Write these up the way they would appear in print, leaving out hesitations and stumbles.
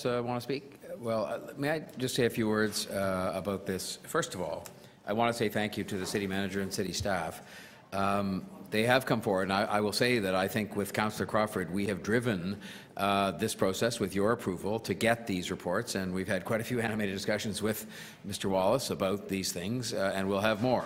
Want to speak? Well, may I just say a few words about this? First of all, I want to say thank you to the city manager and city staff. They have come forward, and I will say that I think with Councillor Crawford, we have driven this process with your approval to get these reports, and we've had quite a few animated discussions with Mr. Wallace about these things, and we'll have more.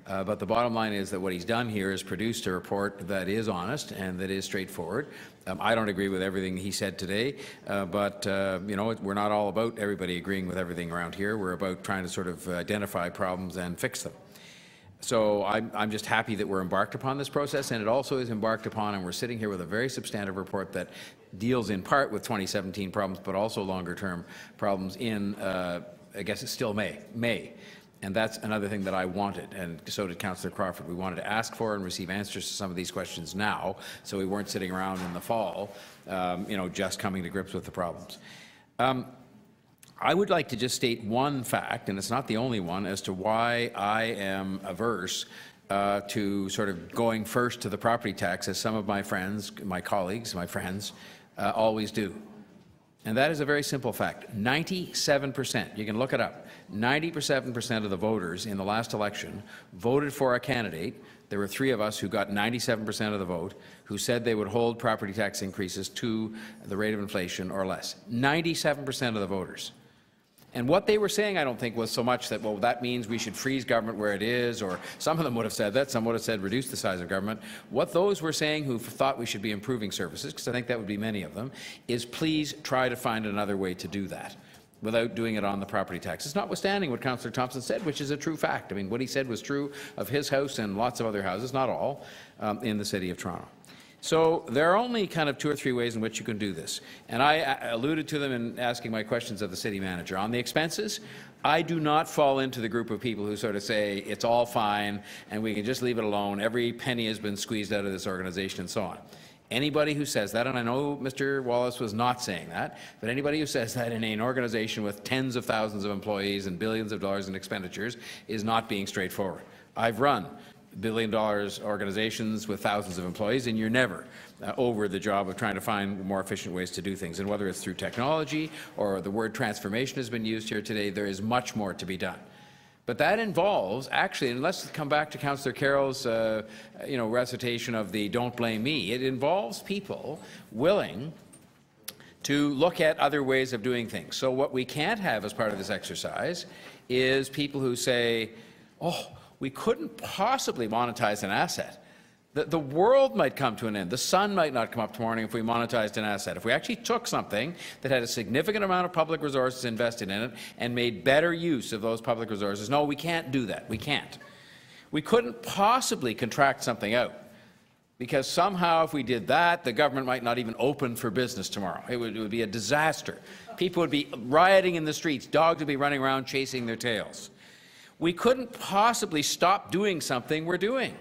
But the bottom line is that what he's done here is produced a report that is honest and that is straightforward. I don't agree with everything he said today, but you know, we're not all about everybody agreeing with everything around here. We're about trying to sort of identify problems and fix them. So I'm just happy that we're embarked upon this process, and it also is embarked upon, and we're sitting here with a very substantive report that deals in part with 2017 problems, but also longer-term problems in, I guess it's still May. And that's another thing that I wanted, and so did Councillor Crawford. We wanted to ask for and receive answers to some of these questions now, so we weren't sitting around in the fall, you know, just coming to grips with the problems. I would like to just state one fact, and it's not the only one, as to why I am averse to sort of going first to the property tax, as some of my friends, my colleagues, my friends, always do. And that is a very simple fact. 97%, you can look it up, 97% of the voters in the last election voted for a candidate. There were 3 of us who got 97% of the vote, who said they would hold property tax increases to the rate of inflation or less. 97% of the voters. And what they were saying, I don't think, was so much that, well, that means we should freeze government where it is, or some of them would have said that, some would have said reduce the size of government. What those were saying who thought we should be improving services, because I think that would be many of them, is please try to find another way to do that without doing it on the property taxes, notwithstanding what Councillor Thompson said, which is a true fact. I mean, what he said was true of his house and lots of other houses, not all, in the City of Toronto. So there are only kind of 2 or 3 ways in which you can do this, and I alluded to them in asking my questions of the city manager. On the expenses, I do not fall into the group of people who sort of say it's all fine and we can just leave it alone, every penny has been squeezed out of this organization and so on. Anybody who says that, and I know Mr. Wallace was not saying that, but anybody who says that in an organization with tens of thousands of employees and billions of dollars in expenditures is not being straightforward. I've run billion-dollar organizations with thousands of employees, and you're never over the job of trying to find more efficient ways to do things. And whether it's through technology or the word transformation has been used here today, there is much more to be done. But that involves, actually, and let's come back to Councillor Carroll's you know, recitation of the "don't blame me," it involves people willing to look at other ways of doing things. So what we can't have as part of this exercise is people who say, oh, we couldn't possibly monetize an asset. The world might come to an end. The sun might not come up tomorrow if we monetized an asset. If we actually took something that had a significant amount of public resources invested in it and made better use of those public resources, no, we can't do that. We can't. We couldn't possibly contract something out, because somehow if we did that, the government might not even open for business tomorrow. It would be a disaster. People would be rioting in the streets. Dogs would be running around chasing their tails. We couldn't possibly stop doing something we're doing.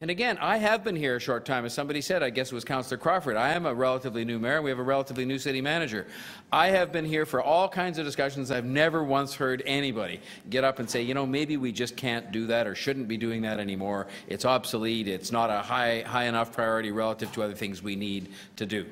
And again, I have been here a short time. As somebody said, I guess it was Councillor Crawford, I am a relatively new mayor. We have a relatively new city manager. I have been here for all kinds of discussions. I've never once heard anybody get up and say, you know, maybe we just can't do that or shouldn't be doing that anymore. It's obsolete. It's not a high enough priority relative to other things we need to do.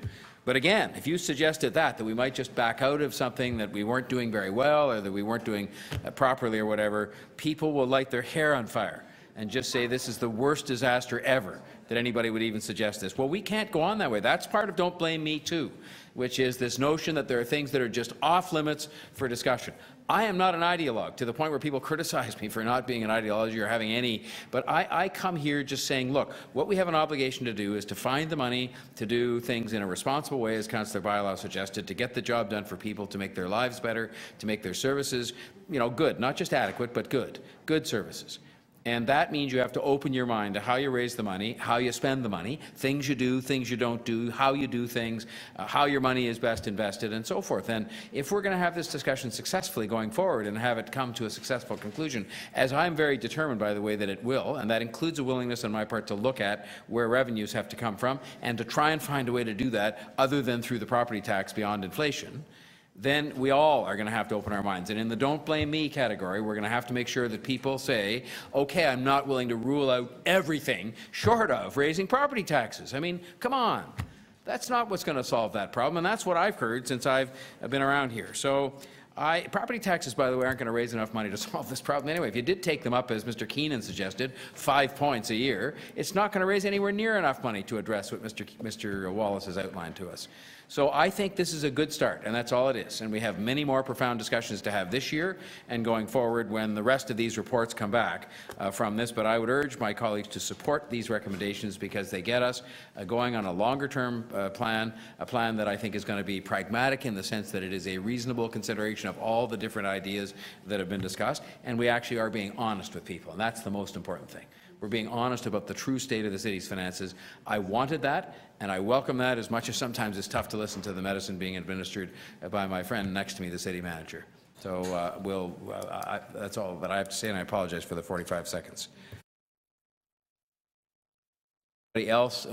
But again, if you suggested that we might just back out of something that we weren't doing very well or that we weren't doing properly or whatever, people will light their hair on fire and just say this is the worst disaster ever that anybody would even suggest this. Well, we can't go on that way. That's part of "don't blame me" too, which is this notion that there are things that are just off limits for discussion. I am not an ideologue to the point where people criticize me for not being an ideology or having any, but I come here just saying, look, what we have an obligation to do is to find the money to do things in a responsible way, as Councillor Bialow suggested, to get the job done for people, to make their lives better, to make their services, you know, good, not just adequate, but good services. And that means you have to open your mind to how you raise the money, how you spend the money, things you do, things you don't do, how you do things, how your money is best invested, and so forth. And if we're going to have this discussion successfully going forward and have it come to a successful conclusion, as I'm very determined, by the way, that it will, and that includes a willingness on my part to look at where revenues have to come from and to try and find a way to do that other than through the property tax beyond inflation, then we all are going to have to open our minds. And in the "don't blame me" category, we're going to have to make sure that people say, okay, I'm not willing to rule out everything short of raising property taxes. I mean, come on. That's not what's going to solve that problem, and that's what I've heard since I've been around here. So property taxes, by the way, aren't going to raise enough money to solve this problem anyway. If you did take them up, as Mr. Keenan suggested, 5 points a year, it's not going to raise anywhere near enough money to address what Mr. Wallace has outlined to us. So I think this is a good start, and that's all it is. And we have many more profound discussions to have this year and going forward when the rest of these reports come back from this. But I would urge my colleagues to support these recommendations because they get us going on a longer-term plan, a plan that I think is going to be pragmatic in the sense that it is a reasonable consideration of all the different ideas that have been discussed, and we actually are being honest with people, and that's the most important thing. We're being honest about the true state of the city's finances. I wanted that, and I welcome that as much as sometimes it's tough to listen to the medicine being administered by my friend next to me, the city manager. So that's all that I have to say, and I apologize for the 45 seconds. Anybody else?